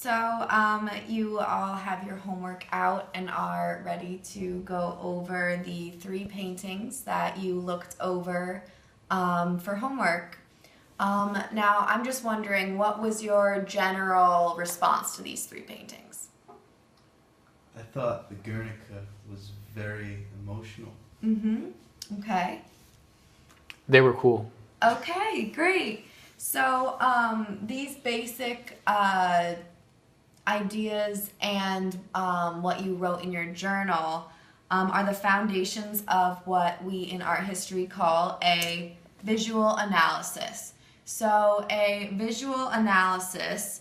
You all have your homework out and are ready to go over the three paintings that you looked over for homework. Now, I'm just wondering, what was your general response to these three paintings? I thought the Guernica was very emotional. Mm-hmm. Okay. They were cool. Okay, great. So these basic ideas and what you wrote in your journal are the foundations of what we in art history call a visual analysis. So a visual analysis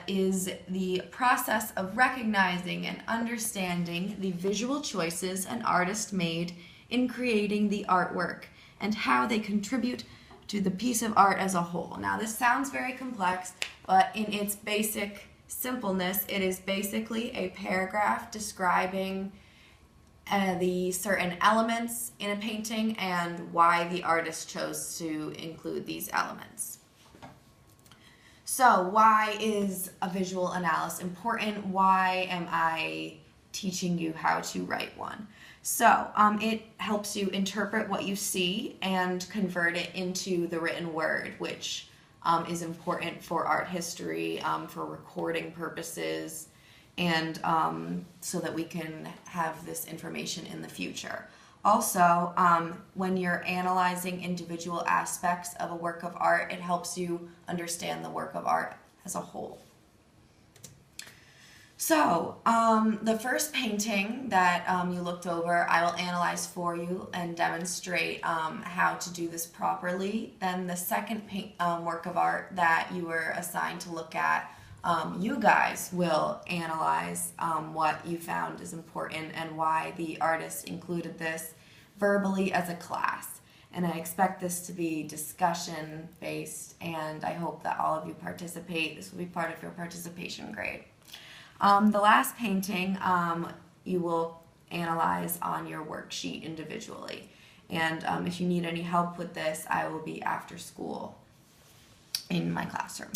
is the process of recognizing and understanding the visual choices an artist made in creating the artwork and how they contribute to the piece of art as a whole. Now, this sounds very complex, but in its basic simpleness, it is basically a paragraph describing the certain elements in a painting and why the artist chose to include these elements. So, why is a visual analysis important? Why am I teaching you how to write one? So, it helps you interpret what you see and convert it into the written word, which is important for art history, for recording purposes, and so that we can have this information in the future. Also, when you're analyzing individual aspects of a work of art, it helps you understand the work of art as a whole. So, the first painting that you looked over, I will analyze for you and demonstrate how to do this properly. Then the second work of art that you were assigned to look at, you guys will analyze what you found is important and why the artist included this verbally as a class. And I expect this to be discussion based, and I hope that all of you participate. This will be part of your participation grade. The last painting you will analyze on your worksheet individually. And if you need any help with this, I will be after school in my classroom.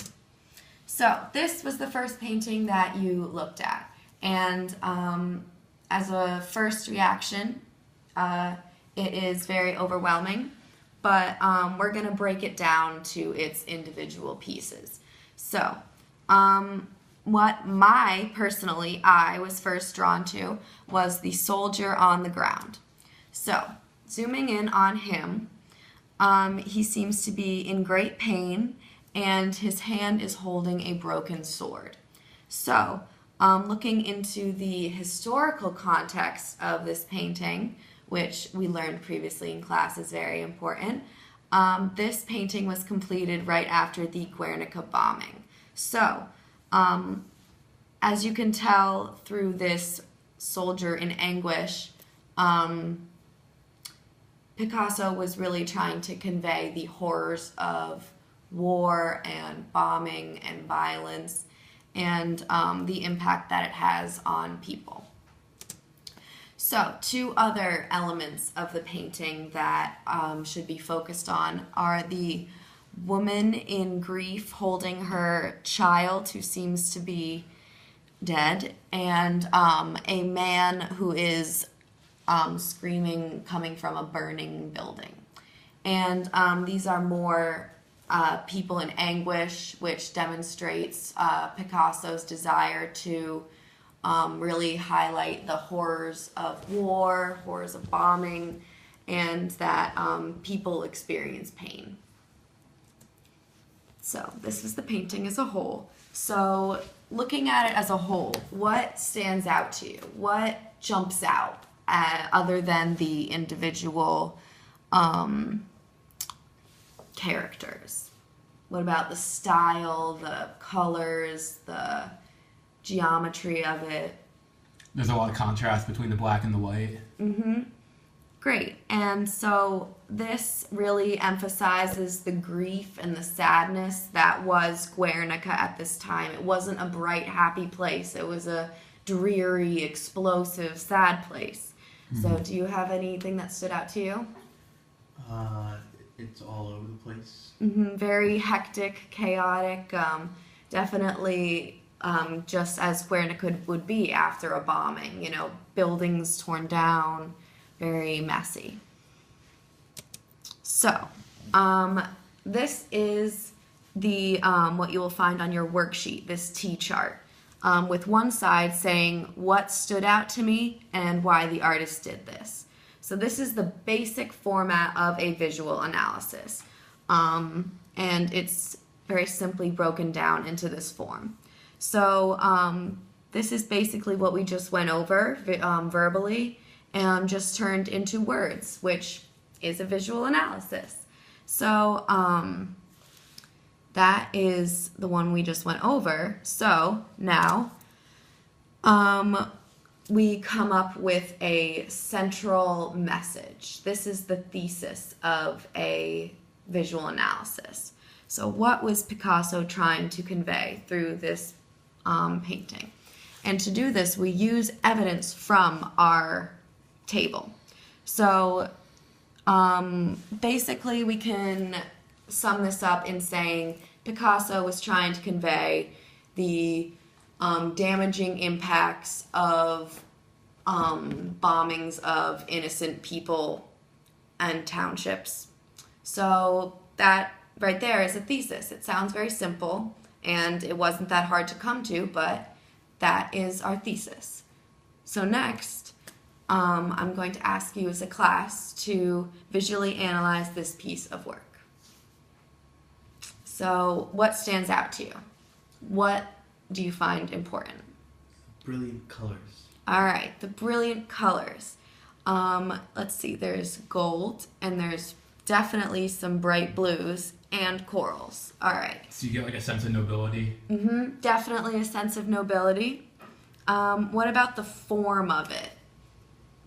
So this was the first painting that you looked at. And as a first reaction, it is very overwhelming, but we're going to break it down to its individual pieces. So, what I was first drawn to was the soldier on the ground. So, zooming in on him, he seems to be in great pain and his hand is holding a broken sword. So, looking into the historical context of this painting, which we learned previously in class is very important, this painting was completed right after the Guernica bombing. So, as you can tell through this soldier in anguish, Picasso was really trying to convey the horrors of war and bombing and violence and the impact that it has on people. So, two other elements of the painting that should be focused on are the woman in grief holding her child who seems to be dead, and a man who is screaming coming from a burning building. And these are more people in anguish, which demonstrates Picasso's desire to really highlight the horrors of war, horrors of bombing, and that people experience pain. So this is the painting as a whole. So looking at it as a whole, what stands out to you? What jumps out other than the individual characters? What about the style, the colors, the geometry of it? There's a lot of contrast between the black and the white. Mm-hmm. Great. And so this really emphasizes the grief and the sadness that was Guernica at this time. It wasn't a bright, happy place. It was a dreary, explosive, sad place. Mm-hmm. So do you have anything that stood out to you? It's all over the place. Mm-hmm. Very hectic, chaotic. Definitely just as Guernica would be after a bombing, you know, buildings torn down, very messy. So, this is the what you will find on your worksheet, this T-chart, with one side saying what stood out to me and why the artist did this. So this is the basic format of a visual analysis, and it's very simply broken down into this form. So this is basically what we just went over verbally and just turned into words, which is a visual analysis. So that is the one we just went over. So now we come up with a central message. This is the thesis of a visual analysis. So what was Picasso trying to convey through this painting? And to do this, we use evidence from our table. So basically we can sum this up in saying Picasso was trying to convey the damaging impacts of bombings of innocent people and townships. So that right there is a thesis. It sounds very simple, and it wasn't that hard to come to, but that is our thesis. So next, I'm going to ask you as a class to visually analyze this piece of work. So what stands out to you? What do you find important? Brilliant colors. All right, the brilliant colors. Let's see, there's gold, and there's definitely some bright blues and corals. All right. So you get like a sense of nobility. Mm-hmm. Definitely a sense of nobility. What about the form of it?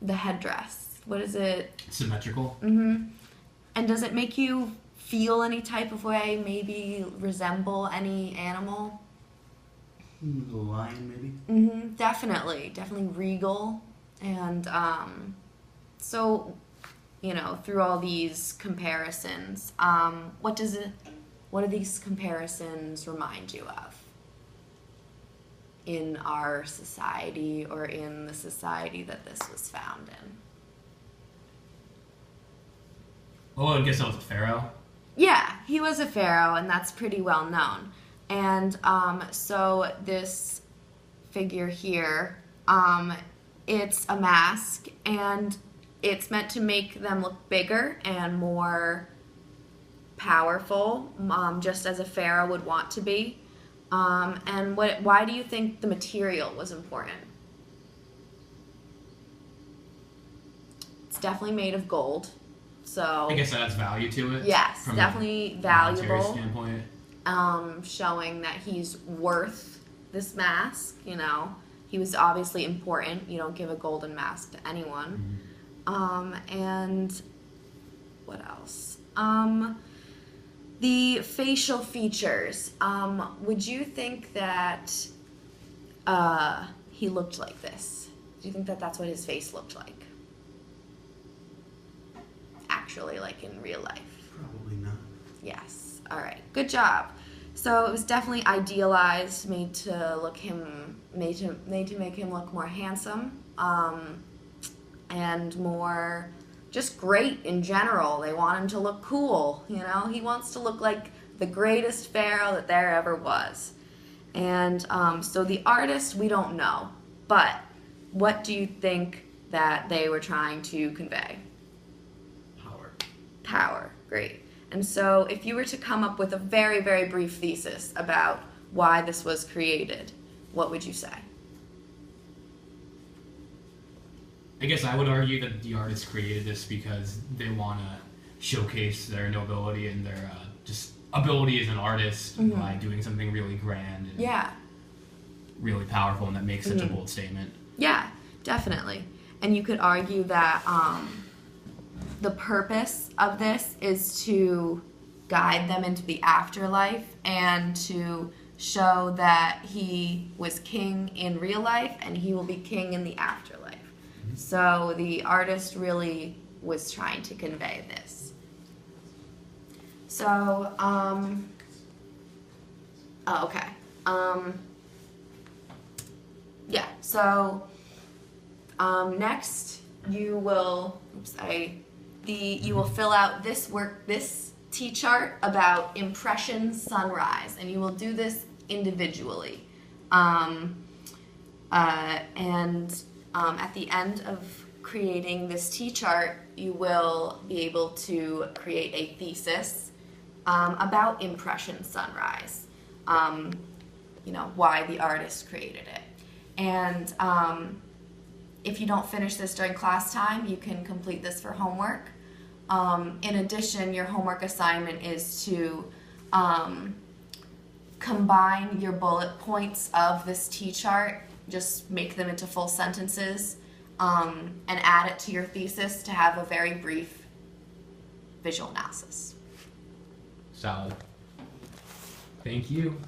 The headdress. What is it? Symmetrical. Mm-hmm. And does it make you feel any type of way? Maybe resemble any animal? The lion, maybe? Mm-hmm. Definitely regal. And so, you know, through all these comparisons, what do these comparisons remind you of in our society or in the society that this was found in? Oh, I guess that was a pharaoh. Yeah, he was a pharaoh, and that's pretty well known. And so this figure here, it's a mask, and it's meant to make them look bigger and more powerful, just as a pharaoh would want to be. And why do you think the material was important? It's definitely made of gold, so I guess that adds value to it. yes, from definitely a monetary valuable. standpoint. Showing that he's worth this mask. You know, he was obviously important. You don't give a golden mask to anyone. And what else? The facial features. Would you think that he looked like this? Do you think that that's what his face looked like? Actually, like in real life? Probably not. Yes. All right. Good job. So it was definitely idealized, made to make him look more handsome, and more just great in general. They want him to look cool. You know, he wants to look like the greatest pharaoh that there ever was. And so the artist, we don't know, but what do you think that they were trying to convey? Power. Great. And so if you were to come up with a very, very brief thesis about why this was created, what would you say? I guess I would argue that the artists created this because they want to showcase their nobility and their just ability as an artist by doing something really grand and really powerful, and that makes such a bold statement. Yeah, definitely. And you could argue that the purpose of this is to guide them into the afterlife and to show that he was king in real life and he will be king in the afterlife. So the artist really was trying to convey this. So, So next you will, you will fill out this T-chart about impression sunrise, and you will do this individually. At the end of creating this T-chart, you will be able to create a thesis about impression sunrise. Why the artist created it. And if you don't finish this during class time, you can complete this for homework. In addition, your homework assignment is to combine your bullet points of this T-chart, just make them into full sentences, and add it to your thesis to have a very brief visual analysis. Solid. Thank you.